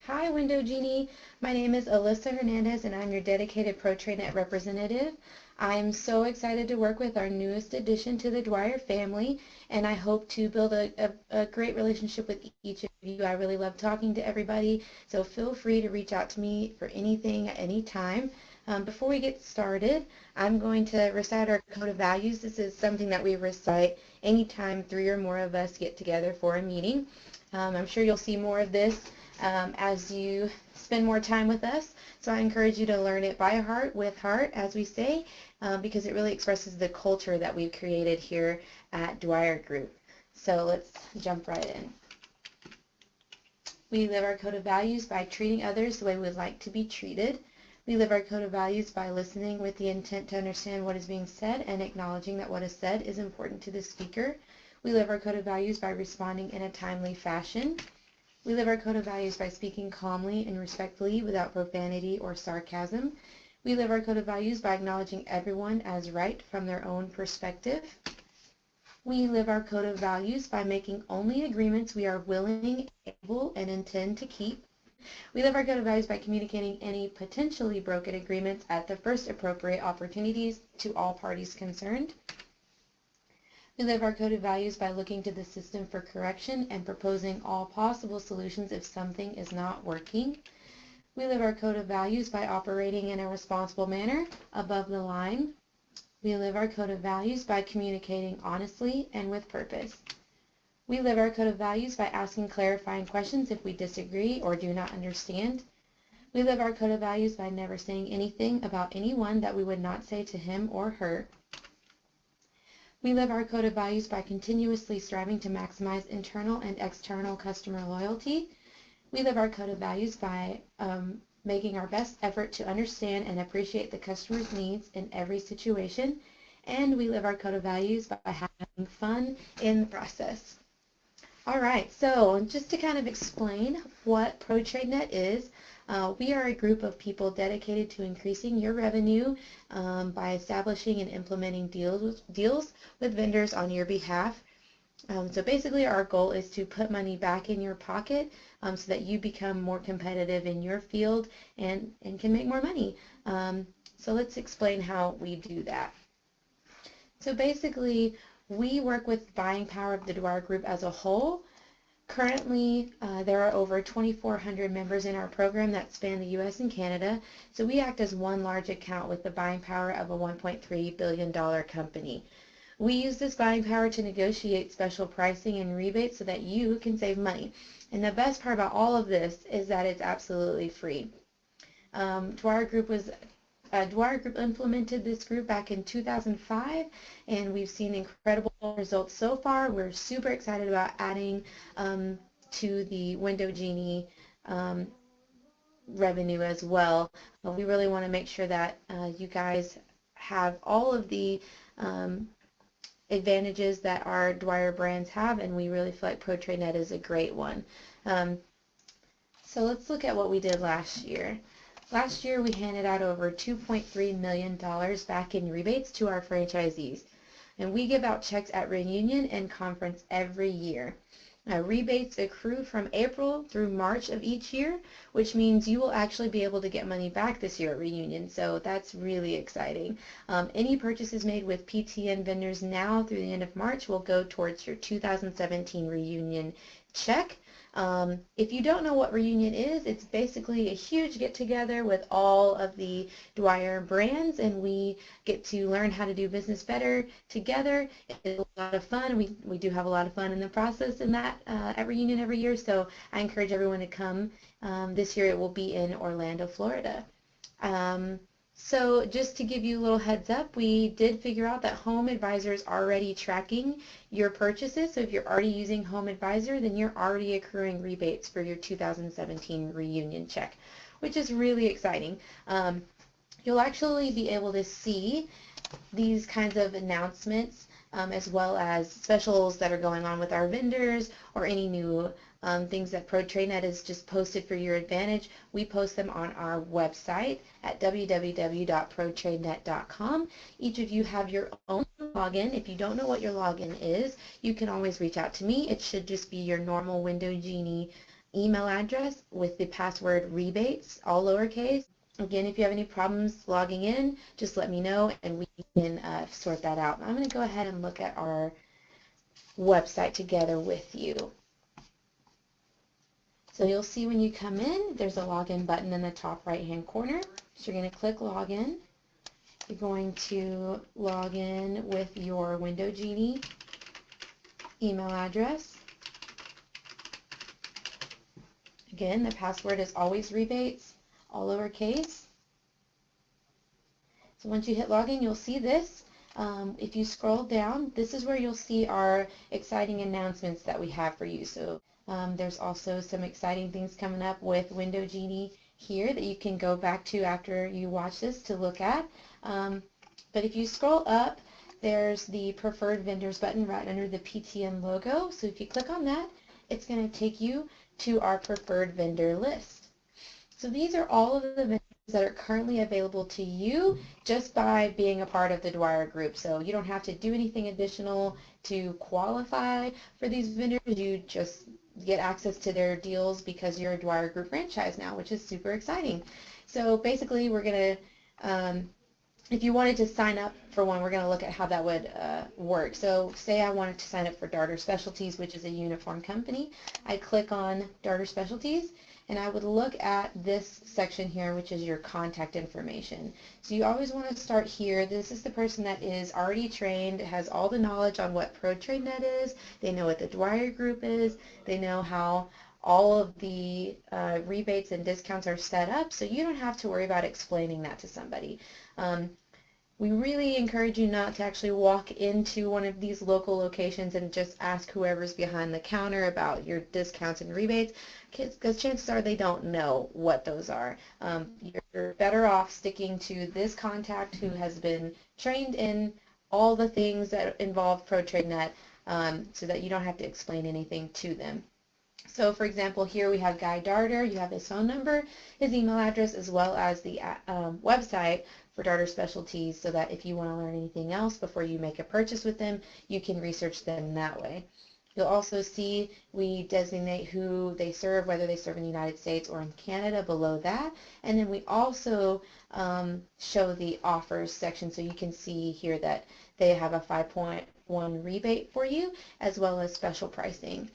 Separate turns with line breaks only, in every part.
Hi, Window Genie. My name is Alyssa Hernandez, and I'm your dedicated ProTradeNet representative. I'm so excited to work with our newest addition to the Dwyer family, and I hope to build a great relationship with each of you. I really love talking to everybody, so feel free to reach out to me for anything at any time. Before we get started, I'm going to recite our code of values. This is something that we recite anytime 3 or more of us get together for a meeting. I'm sure you'll see more of this as you spend more time with us. So I encourage you to learn it by heart, with heart, as we say, because it really expresses the culture that we've created here at Dwyer Group. So let's jump right in. We live our code of values by treating others the way we'd like to be treated. We live our code of values by listening with the intent to understand what is being said and acknowledging that what is said is important to the speaker. We live our code of values by responding in a timely fashion. We live our code of values by speaking calmly and respectfully without profanity or sarcasm. We live our code of values by acknowledging everyone as right from their own perspective. We live our code of values by making only agreements we are willing, able, and intend to keep. We live our code of values by communicating any potentially broken agreements at the first appropriate opportunities to all parties concerned. We live our code of values by looking to the system for correction and proposing all possible solutions if something is not working. We live our code of values by operating in a responsible manner, above the line. We live our code of values by communicating honestly and with purpose. We live our code of values by asking clarifying questions if we disagree or do not understand. We live our code of values by never saying anything about anyone that we would not say to him or her. We live our code of values by continuously striving to maximize internal and external customer loyalty. We live our code of values by making our best effort to understand and appreciate the customer's needs in every situation. And we live our code of values by having fun in the process. All right, so just to kind of explain what ProTradeNet is, we are a group of people dedicated to increasing your revenue by establishing and implementing deals with vendors on your behalf. So basically our goal is to put money back in your pocket so that you become more competitive in your field and can make more money. So let's explain how we do that. So basically we work with buying power of the Dwyer Group as a whole. Currently, there are over 2,400 members in our program that span the U.S. and Canada, so we act as one large account with the buying power of a $1.3 billion company. We use this buying power to negotiate special pricing and rebates so that you can save money. And the best part about all of this is that it's absolutely free. Dwyer Group implemented this group back in 2005, and we've seen incredible results so far. We're super excited about adding to the Window Genie revenue as well. We really want to make sure that you guys have all of the advantages that our Dwyer brands have, and we really feel like ProTradeNet is a great one. So let's look at what we did last year. Last year, we handed out over $2.3 million back in rebates to our franchisees. And we give out checks at reunion and conference every year. Now, rebates accrue from April through March of each year, which means you will actually be able to get money back this year at reunion. So that's really exciting. Any purchases made with PTN vendors now through the end of March will go towards your 2017 reunion check. If you don't know what reunion is, it's basically a huge get-together with all of the Dwyer brands, and we get to learn how to do business better together. It's a lot of fun. We do have a lot of fun in the process in that at reunion every year, so I encourage everyone to come. This year it will be in Orlando, Florida. So just to give you a little heads up, we did figure out that Home Advisor is already tracking your purchases. So if you're already using Home Advisor, then you're already accruing rebates for your 2017 reunion check, which is really exciting. You'll actually be able to see these kinds of announcements as well as specials that are going on with our vendors or any new things that ProTradeNet has just posted for your advantage. We post them on our website at www.protradenet.com. Each of you have your own login. If you don't know what your login is, you can always reach out to me. It should just be your normal Window Genie email address with the password rebates, all lowercase. Again, if you have any problems logging in, just let me know and we can sort that out. I'm going to go ahead and look at our website together with you. So you'll see when you come in, there's a login button in the top right-hand corner. So you're going to click login. You're going to log in with your Window Genie email address. Again, the password is always rebates, all lowercase. So once you hit login, you'll see this. If you scroll down, this is where you'll see our exciting announcements that we have for you. So there's also some exciting things coming up with Window Genie here that you can go back to after you watch this to look at. But if you scroll up, there's the preferred vendors button right under the PTN logo. So if you click on that, it's going to take you to our preferred vendor list. So these are all of the vendors that are currently available to you just by being a part of the Dwyer Group. So you don't have to do anything additional to qualify for these vendors. You just get access to their deals because you're a Dwyer Group franchise now, which is super exciting. So basically we're going to, if you wanted to sign up for one, we're going to look at how that would work. So say I wanted to sign up for Darter Specialties, which is a uniform company. I click on Darter Specialties, and I would look at this section here, which is your contact information. So you always want to start here. This is the person that is already trained, has all the knowledge on what ProTradeNet is. They know what the Dwyer Group is. They know how all of the rebates and discounts are set up, so you don't have to worry about explaining that to somebody. We really encourage you not to actually walk into one of these local locations and just ask whoever's behind the counter about your discounts and rebates, because chances are they don't know what those are. You're better off sticking to this contact who has been trained in all the things that involve ProTradeNet, so that you don't have to explain anything to them. So for example, here we have Guy Darter. You have his phone number, his email address, as well as the website for Darter Specialties, so that if you want to learn anything else before you make a purchase with them, you can research them that way. You'll also see we designate who they serve, whether they serve in the United States or in Canada below that. And then we also show the offers section, so you can see here that they have a 5.1 rebate for you, as well as special pricing.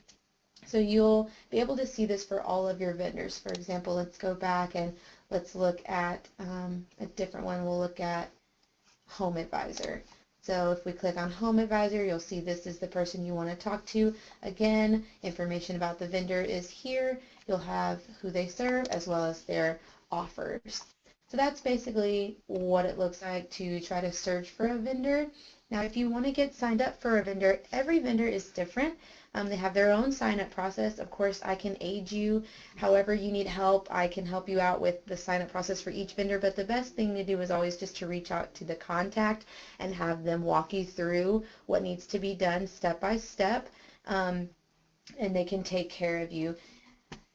So you'll be able to see this for all of your vendors. For example, let's go back and let's look at a different one. We'll look at Home Advisor. So if we click on Home Advisor, you'll see this is the person you want to talk to. Again, information about the vendor is here. You'll have who they serve as well as their offers. So that's basically what it looks like to try to search for a vendor. Now, if you want to get signed up for a vendor, every vendor is different. They have their own sign-up process. Of course, I can aid you. However you need help, I can help you out with the sign-up process for each vendor. But the best thing to do is always just to reach out to the contact and have them walk you through what needs to be done step by step, and they can take care of you.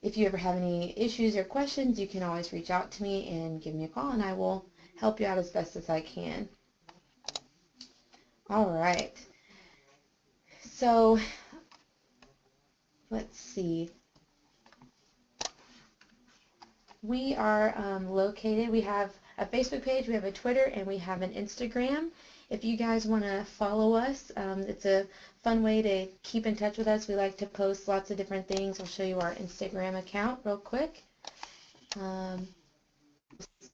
If you ever have any issues or questions, you can always reach out to me and give me a call, and I will help you out as best as I can. All right. So let's see. We are located, we have a Facebook page, we have a Twitter, and we have an Instagram. If you guys want to follow us, it's a fun way to keep in touch with us. We like to post lots of different things. I'll show you our Instagram account real quick.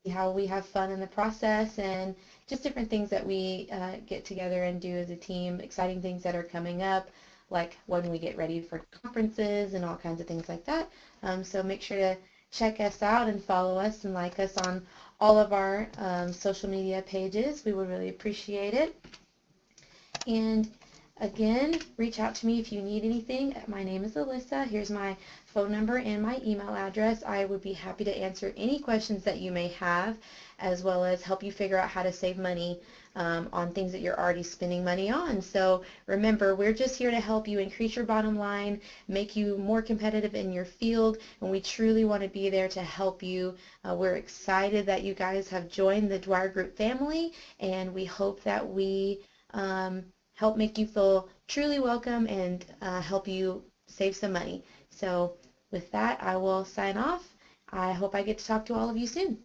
See how we have fun in the process and just different things that we get together and do as a team, exciting things that are coming up, like when we get ready for conferences and all kinds of things like that. So make sure to check us out and follow us and like us on all of our social media pages. We would really appreciate it. And again, reach out to me if you need anything. My name is Alyssa. Here's my phone number and my email address. I would be happy to answer any questions that you may have, as well as help you figure out how to save money on things that you're already spending money on. So remember, we're just here to help you increase your bottom line, make you more competitive in your field, and we truly want to be there to help you. We're excited that you guys have joined the Dwyer Group family, and we hope that we help make you feel truly welcome and help you save some money. So With that, I will sign off. I hope I get to talk to all of you soon.